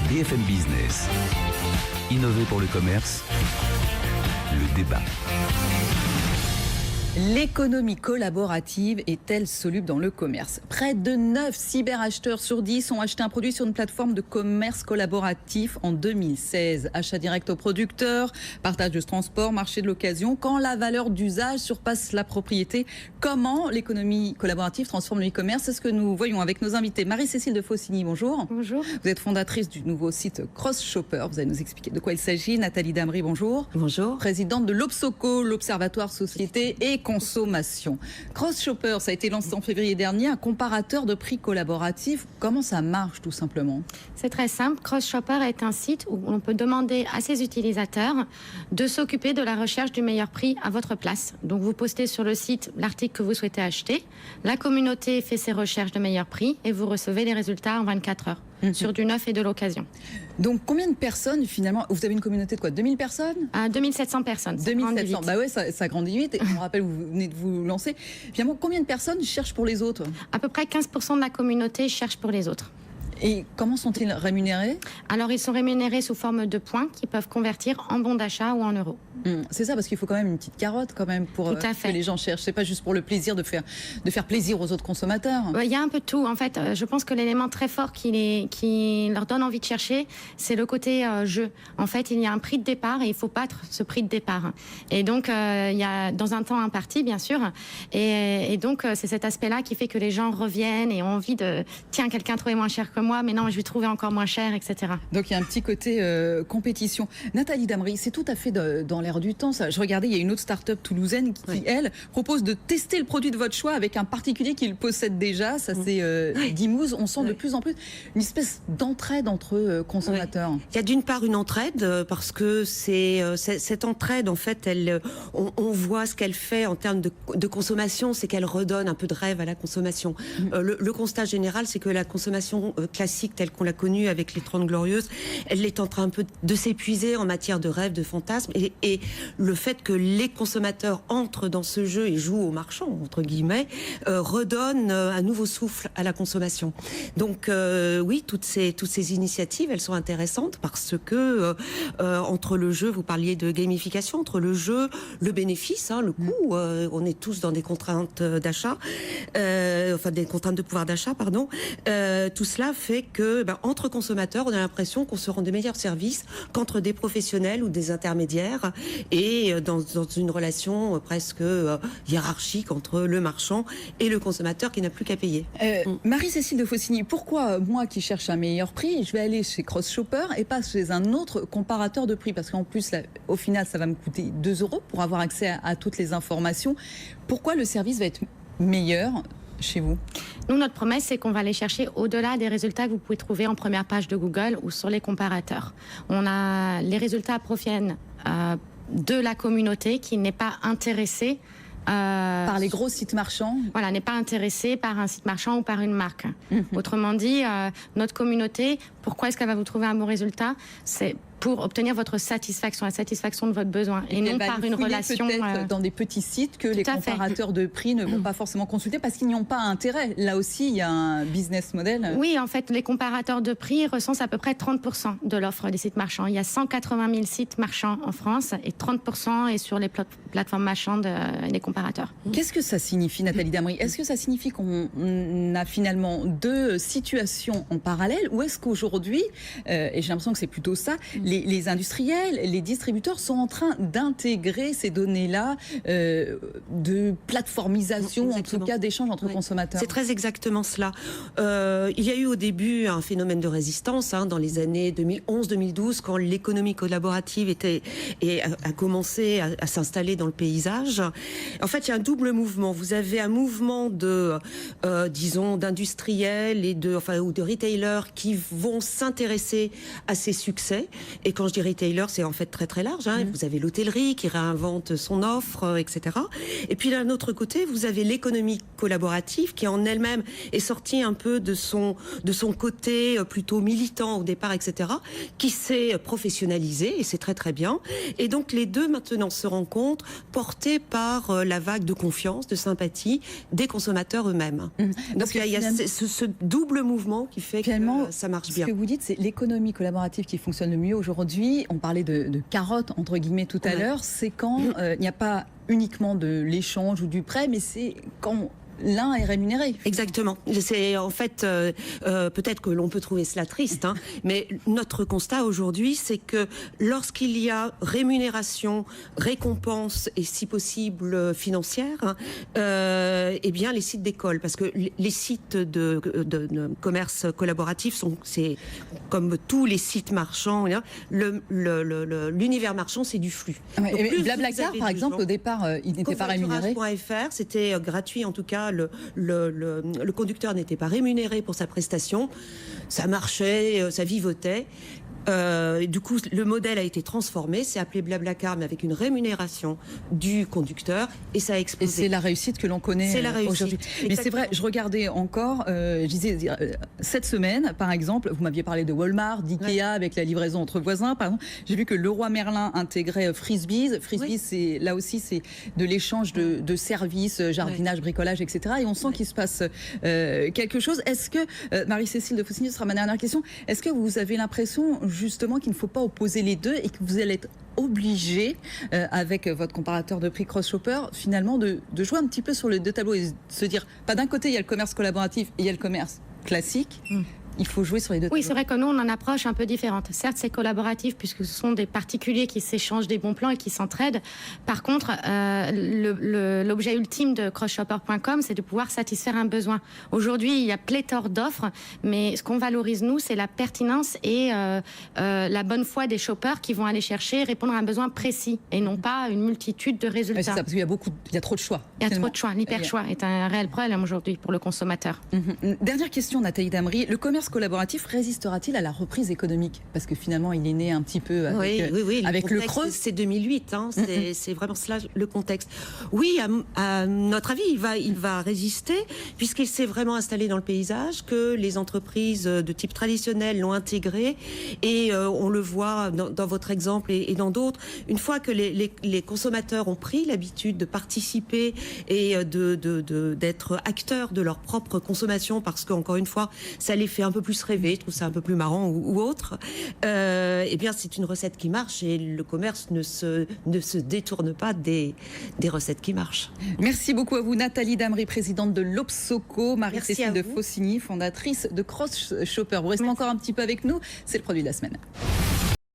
BFM Business. Innover pour le commerce. Le débat. L'économie collaborative est-elle soluble dans le commerce? Près de 9 cyberacheteurs sur 10 ont acheté un produit sur une plateforme de commerce collaboratif en 2016. Achat direct aux producteurs, partage de transport, marché de l'occasion. Quand la valeur d'usage surpasse la propriété, comment l'économie collaborative transforme le e-commerce? C'est ce que nous voyons avec nos invités. Marie-Cécile de Faucigny, bonjour. Bonjour. Vous êtes fondatrice du nouveau site Cross Shopper. Vous allez nous expliquer de quoi il s'agit. Nathalie Damry, bonjour. Bonjour. Présidente de l'Obsoco, l'Observatoire Société et Consommation. Cross Shopper, ça a été lancé en février dernier, un comparateur de prix collaboratif. Comment ça marche tout simplement? C'est très simple. Cross Shopper est un site où on peut demander à ses utilisateurs de s'occuper de la recherche du meilleur prix à votre place. Donc vous postez sur le site l'article que vous souhaitez acheter. La communauté fait ses recherches de meilleur prix et vous recevez les résultats en 24 heures sur du neuf et de l'occasion. Donc combien de personnes finalement? Vous avez une communauté de quoi? 2000 personnes? 2700 personnes. 2700, bah ouais, ça grandit vite. Et on rappelle, vous venez de vous lancer. Finalement, combien de personnes cherchent pour les autres? À peu près 15% de la communauté cherche pour les autres. Et comment sont-ils rémunérés? Alors, ils sont rémunérés sous forme de points qui peuvent convertir en bons d'achat ou en euros. C'est ça, parce qu'il faut quand même une petite carotte quand même pour que les gens cherchent. C'est pas juste pour le plaisir de faire plaisir aux autres consommateurs. Il y a un peu de tout. En fait, je pense que l'élément très fort qui leur donne envie de chercher, c'est le côté jeu. En fait, il y a un prix de départ et il faut battre ce prix de départ. Et donc, il y a dans un temps imparti, bien sûr. Et donc, c'est cet aspect-là qui fait que les gens reviennent et ont envie de tiens, quelqu'un a trouvé moins cher que moi, mais non, je vais trouver encore moins cher, etc. Donc il y a un petit côté compétition. Nathalie Damry, c'est tout à fait dans l'air du temps. Ça. Je regardais, il y a une autre start-up toulousaine qui, elle, propose de tester le produit de votre choix avec un particulier qui le possède déjà. Ça, c'est Dimouze. On sent de plus en plus une espèce d'entraide entre consommateurs. Il y a d'une part une entraide, parce que cette entraide, en fait, on voit ce qu'elle fait en termes de consommation, c'est qu'elle redonne un peu de rêve à la consommation. Le constat général, c'est que la consommation classique telle qu'on l'a connue avec les 30 Glorieuses, elle est en train un peu de s'épuiser en matière de rêve, de fantasme, et le fait que les consommateurs entrent dans ce jeu et jouent aux marchands, entre guillemets, redonne un nouveau souffle à la consommation. Donc oui, toutes ces initiatives, elles sont intéressantes parce que entre le jeu, vous parliez de gamification, entre le jeu, le bénéfice, le coût, on est tous dans des contraintes d'achat, enfin des contraintes de pouvoir d'achat, pardon, tout cela fait que, entre consommateurs, on a l'impression qu'on se rend de meilleurs services qu'entre des professionnels ou des intermédiaires, et dans une relation presque hiérarchique entre le marchand et le consommateur qui n'a plus qu'à payer. Marie-Cécile de Faucigny, pourquoi moi qui cherche un meilleur prix, je vais aller chez Cross Shopper et pas chez un autre comparateur de prix? Parce qu'en plus, là, au final, ça va me coûter 2 € pour avoir accès à toutes les informations. Pourquoi le service va être meilleur chez vous? Nous, notre promesse, c'est qu'on va aller chercher au-delà des résultats que vous pouvez trouver en première page de Google ou sur les comparateurs. Les résultats proviennent de la communauté qui n'est pas intéressée par les gros sites marchands. Voilà, n'est pas intéressée par un site marchand ou par une marque. Autrement dit, notre communauté, pourquoi est-ce qu'elle va vous trouver un bon résultat? C'est pour obtenir votre satisfaction, la satisfaction de votre besoin, et non par une relation peut-être dans des petits sites que les comparateurs de prix ne vont pas forcément consulter parce qu'ils n'y ont pas intérêt. Là aussi, il y a un business model. Oui, en fait, les comparateurs de prix recensent à peu près 30% de l'offre des sites marchands. Il y a 180 000 sites marchands en France et 30% est sur les plateformes marchandes des comparateurs. Qu'est-ce que ça signifie, Nathalie Damry? Est-ce que ça signifie qu'on a finalement deux situations en parallèle, ou est-ce qu'aujourd'hui, et j'ai l'impression que c'est plutôt ça, les industriels, les distributeurs sont en train d'intégrer ces données-là de plateformisation, en tout cas d'échange entre consommateurs? C'est très exactement cela. Il y a eu au début un phénomène de résistance dans les années 2011-2012, quand l'économie collaborative a commencé à s'installer dans le paysage. En fait, il y a un double mouvement. Vous avez un mouvement disons, d'industriels ou de retailers qui vont s'intéresser à ces succès Et quand je dis retailer, c'est en fait très très large. Vous avez l'hôtellerie qui réinvente son offre, etc. Et puis d'un autre côté, vous avez l'économie collaborative qui en elle-même est sortie un peu de son côté plutôt militant au départ, etc., qui s'est professionnalisé, et c'est très très bien. Et donc les deux maintenant se rencontrent, portés par la vague de confiance, de sympathie des consommateurs eux-mêmes. Donc il y a ce double mouvement qui fait que ça marche bien. Ce que vous dites, c'est l'économie collaborative qui fonctionne le mieux aujourd'hui. On parlait de carotte, entre guillemets, tout à l'heure. C'est quand il n'y a pas uniquement de l'échange ou du prêt, mais c'est quand l'un est rémunéré. Exactement. C'est en fait, peut-être que l'on peut trouver cela triste, mais notre constat aujourd'hui, c'est que lorsqu'il y a rémunération, récompense et si possible financière, eh bien les sites décollent, parce que les sites de commerce collaboratif c'est comme tous les sites marchands, l'univers marchand, c'est du flux. Ouais, Blablacar, par exemple, au départ, il n'était pas rémunéré. Covoiturage.fr, c'était gratuit en tout cas. Le conducteur n'était pas rémunéré pour sa prestation. Ça marchait, ça vivotait. Du coup, le modèle a été transformé, c'est appelé Blablacar, mais avec une rémunération du conducteur, et ça a explosé. Et c'est la réussite que l'on connaît aujourd'hui. Mais c'est vrai, je regardais encore, je disais, cette semaine, par exemple, vous m'aviez parlé de Walmart, d'Ikea, avec la livraison entre voisins, par exemple. J'ai vu que Leroy Merlin intégrait Frisbees. Frisbees, c'est là aussi, c'est de l'échange de services, jardinage, bricolage, etc. Et on sent qu'il se passe quelque chose. Est-ce que, Marie-Cécile de Faucigny, ce sera ma dernière question, est-ce que vous avez l'impression justement qu'il ne faut pas opposer les deux et que vous allez être obligé, avec votre comparateur de prix CrossShopper, finalement de jouer un petit peu sur les deux tableaux et de se dire, pas d'un côté il y a le commerce collaboratif et il y a le commerce classique. Il faut jouer sur les deux tableaux. Oui, c'est vrai que nous, on a une approche un peu différente. Certes, c'est collaboratif puisque ce sont des particuliers qui s'échangent des bons plans et qui s'entraident. Par contre, l'objet ultime de CrossShopper.com, c'est de pouvoir satisfaire un besoin. Aujourd'hui, il y a pléthore d'offres, mais ce qu'on valorise, nous, c'est la pertinence et la bonne foi des shoppers qui vont aller chercher, répondre à un besoin précis et non pas une multitude de résultats. C'est ça, parce qu'il y a trop de choix. Il y a trop de choix. L'hyper-choix est un réel problème aujourd'hui pour le consommateur. Dernière question, Nathalie Damry. Le commerce collaboratif résistera-t-il à la reprise économique? Parce que finalement, il est né un petit peu avec le creux. C'est 2008, c'est vraiment cela le contexte. Oui, à notre avis, il va résister, puisqu'il s'est vraiment installé dans le paysage, que les entreprises de type traditionnel l'ont intégré, et on le voit dans votre exemple et dans d'autres. Une fois que les consommateurs ont pris l'habitude de participer et d'être acteurs de leur propre consommation, parce qu'encore une fois, ça les fait un peu plus rêver, je trouve ça un peu plus marrant ou autre, eh bien c'est une recette qui marche, et le commerce ne se détourne pas des recettes qui marchent. Merci beaucoup à vous, Nathalie Damry, présidente de l'Obsoco, Marie-Cécile de Faucigny, fondatrice de CrossShopper. Vous restez encore un petit peu avec nous, c'est le produit de la semaine.